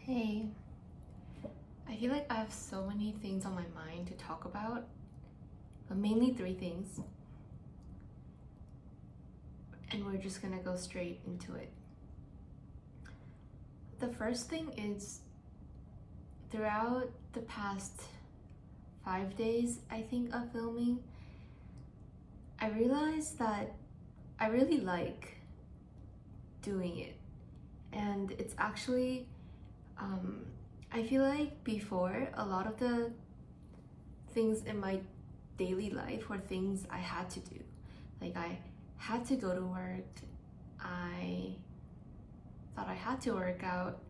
Hey, I feel like I have so many things on my mind to talk about, but mainly three things, and we're just gonna go straight into it. The first thing is throughout the past 5 days, I think, of filming, I realized that I really like doing it, and it's actually, I feel like before a lot of the things in my daily life were things I had to do. Like I had to go to work, I thought I had to work out,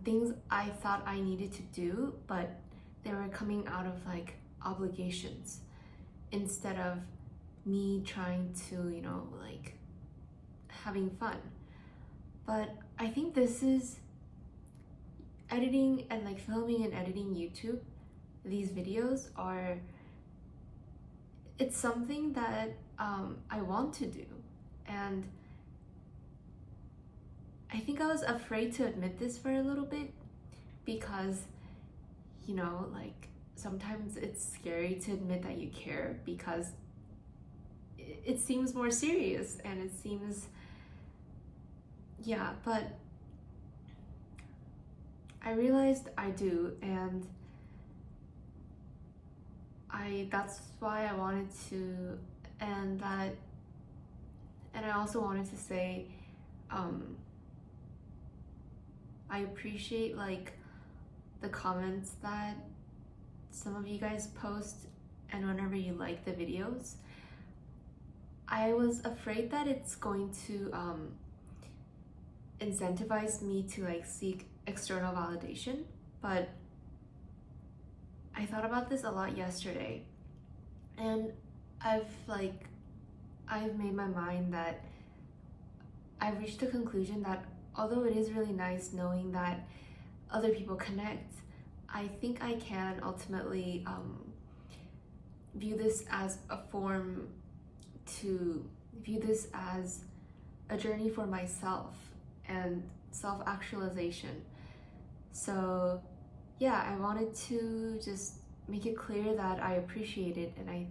things I thought I needed to do, but they were coming out of like obligations instead of me trying to, like having fun. But I think this is editing and like filming and editing YouTube, these videos are, it's something that I want to do. And I think I was afraid to admit this for a little bit because, like sometimes it's scary to admit that you care because it seems more serious and it seems, yeah, but I realized I do, and that's why I wanted to, and I also wanted to say, I appreciate like the comments that some of you guys post and whenever you like the videos. I was afraid that it's going to incentivize me to like seek external validation, but I thought about this a lot yesterday, and I've made my mind that I've reached the conclusion that although it is really nice knowing that other people connect, I think I can ultimately view this as a form to view this as a journey for myself and self-actualization. So yeah, I wanted to just make it clear that I appreciate it and I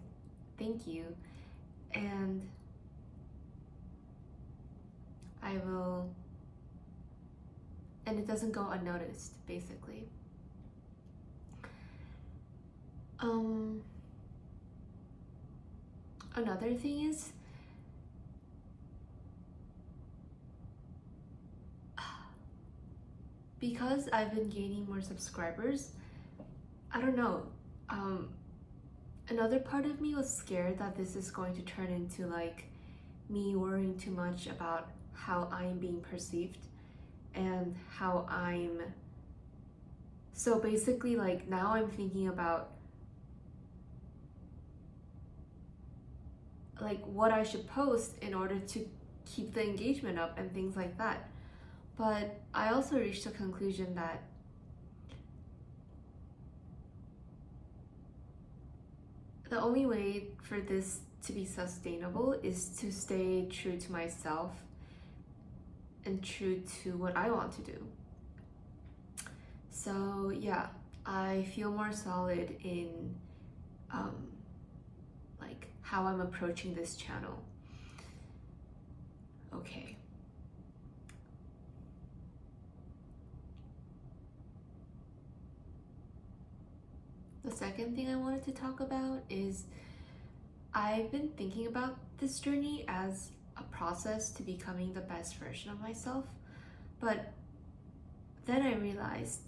thank you, and I will, and it doesn't go unnoticed, basically. Another thing is, because I've been gaining more subscribers, I don't know, another part of me was scared that this is going to turn into like me worrying too much about how I'm being perceived and how I'm, so basically like now I'm thinking about like what I should post in order to keep the engagement up and things like that. But I also reached a conclusion that the only way for this to be sustainable is to stay true to myself and true to what I want to do. So yeah, I feel more solid in like how I'm approaching this channel. Okay. The second thing I wanted to talk about is I've been thinking about this journey as a process to becoming the best version of myself, but then I realized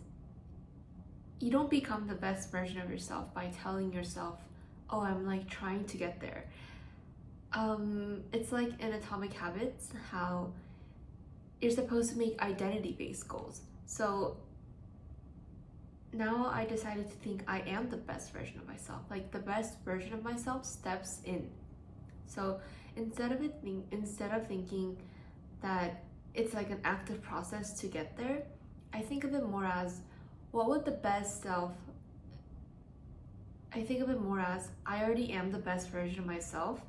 you don't become the best version of yourself by telling yourself, oh, I'm like trying to get there. It's like in Atomic Habits, how you're supposed to make identity-based goals. So now I decided to think I am the best version of myself. Like the best version of myself steps in. So instead of thinking that it's like an active process to get there, I think of it more as what would the best self, I think of it more as I already am the best version of myself,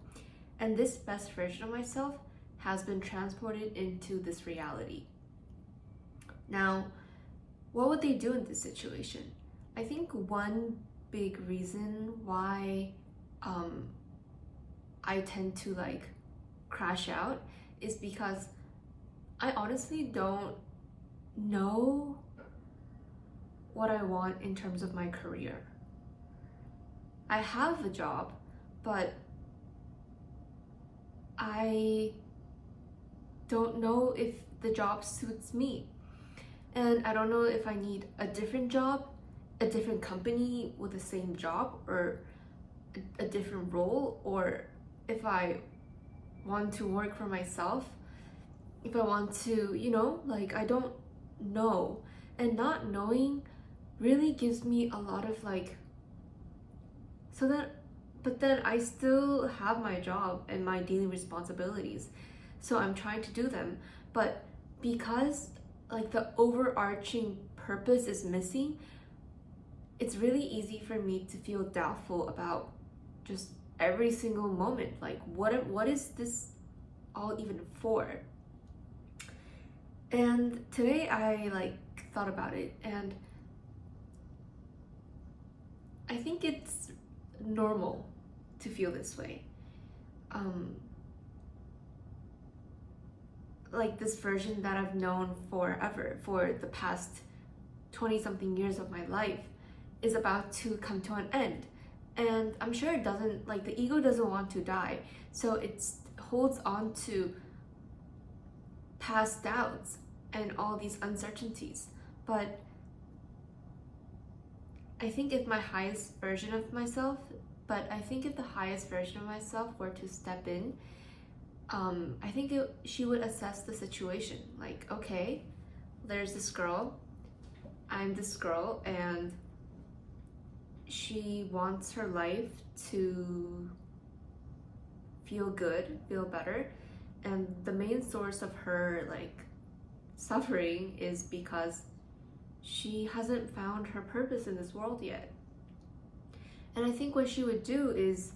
and this best version of myself has been transported into this reality. Now, what would they do in this situation? I think one big reason why I tend to like crash out is because I honestly don't know what I want in terms of my career. I have a job, but I don't know if the job suits me. And I don't know if I need a different job, a different company with the same job, or a different role, or if I want to work for myself, if I want to, like I don't know. And not knowing really gives me a lot of like, but then I still have my job and my daily responsibilities. So I'm trying to do them. But because like the overarching purpose is missing, it's really easy for me to feel doubtful about just every single moment. Like what is this all even for? And today I like thought about it, and I think it's normal to feel this way. Like this version that I've known forever, for the past 20 something years of my life, is about to come to an end. And I'm sure it doesn't, like the ego doesn't want to die. So it holds on to past doubts and all these uncertainties. But I think if the highest version of myself were to step in, I think she would assess the situation. Like, okay, there's this girl, I'm this girl, and she wants her life to feel good, feel better. And the main source of her like suffering is because she hasn't found her purpose in this world yet. And I think what she would do is,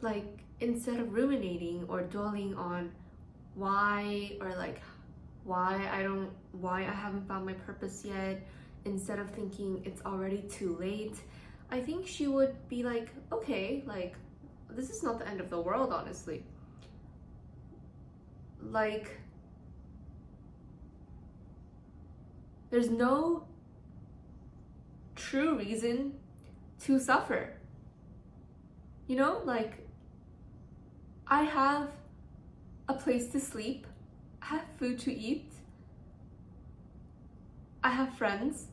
like, instead of ruminating or dwelling on why I haven't found my purpose yet, instead of thinking it's already too late, I think she would be like, okay, like this is not the end of the world, honestly. Like, there's no true reason to suffer. Like, I have a place to sleep, I have food to eat, I have friends.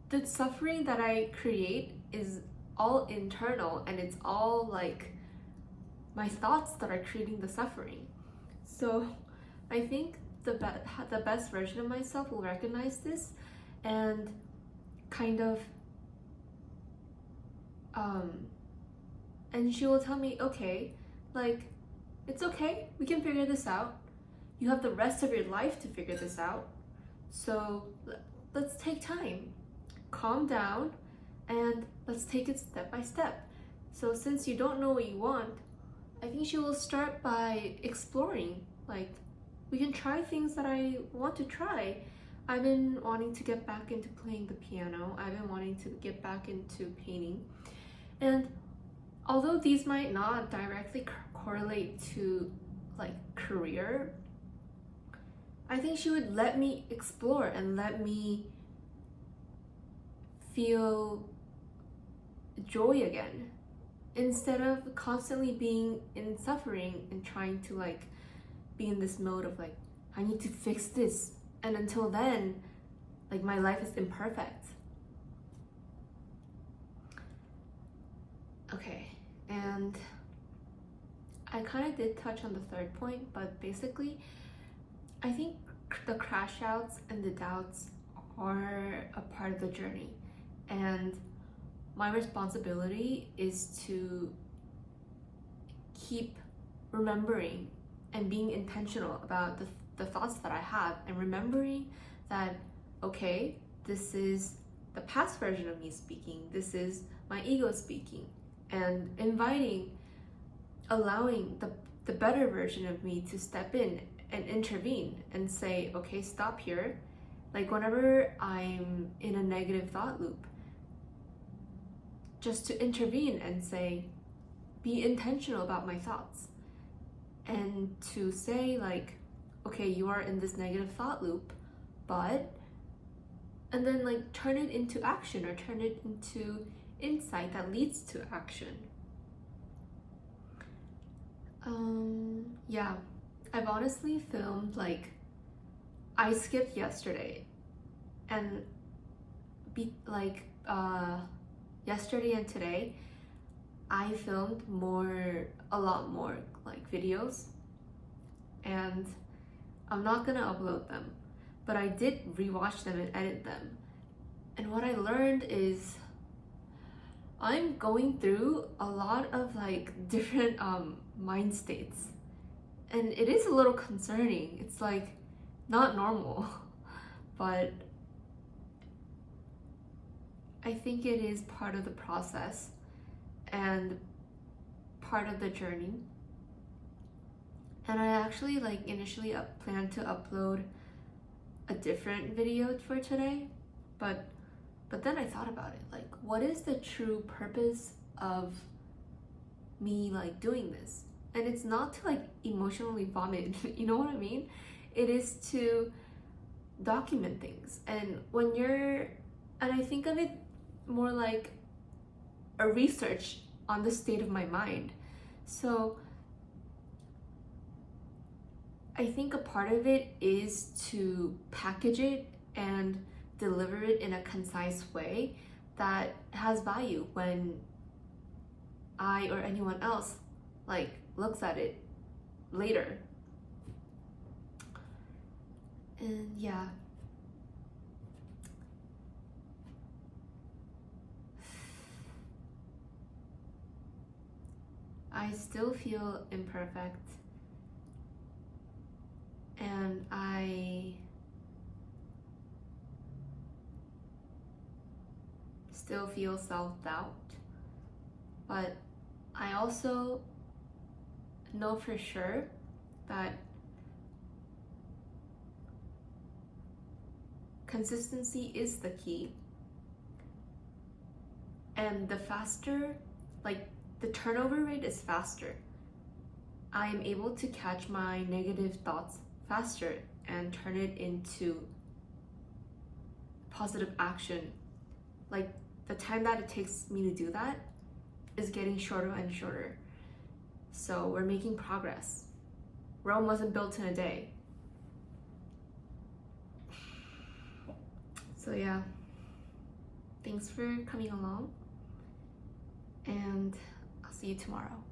The suffering that I create is all internal, and it's all like my thoughts that are creating the suffering. So I think the best version of myself will recognize this and kind of and she will tell me, okay, like, it's okay, we can figure this out. You have the rest of your life to figure this out. So let's take time, calm down, and let's take it step by step. So since you don't know what you want, I think she will start by exploring. Like, we can try things that I want to try. I've been wanting to get back into playing the piano. I've been wanting to get back into painting. And although these might not directly correlate to like career, I think she would let me explore and let me feel joy again, instead of constantly being in suffering and trying to like be in this mode of like, I need to fix this, and until then, like, my life is imperfect. Okay, and I kind of did touch on the third point, but basically I think the crash outs and the doubts are a part of the journey, and my responsibility is to keep remembering and being intentional about the thoughts that I have, and remembering that, okay, this is the past version of me speaking, this is my ego speaking, and allowing the better version of me to step in and intervene and say, okay, stop here. Like whenever I'm in a negative thought loop, just to intervene and say, be intentional about my thoughts. And to say like, okay, you are in this negative thought loop, but, and then like turn it into action or turn it into insight that leads to action. Yeah, I've honestly filmed like, I skipped yesterday and yesterday and today I filmed a lot more like videos, and I'm not gonna upload them, but I did rewatch them and edit them. And what I learned is I'm going through a lot of like different mind states, and it is a little concerning. It's like not normal, but I think it is part of the process and part of the journey. And I actually like initially planned to upload a different video for today, but then I thought about it, like what is the true purpose of me like doing this? And it's not to like emotionally vomit, you know what I mean? It is to document things. And I think of it more like a research on the state of my mind. So I think a part of it is to package it and deliver it in a concise way that has value when I or anyone else like looks at it later. And yeah, I still feel imperfect, and I still feel self-doubt, but I also know for sure that consistency is the key. And the faster, like the turnover rate is faster. I am able to catch my negative thoughts faster and turn it into positive action. Like the time that it takes me to do that is getting shorter and shorter. So we're making progress. Rome wasn't built in a day. So yeah, thanks for coming along, and I'll see you tomorrow.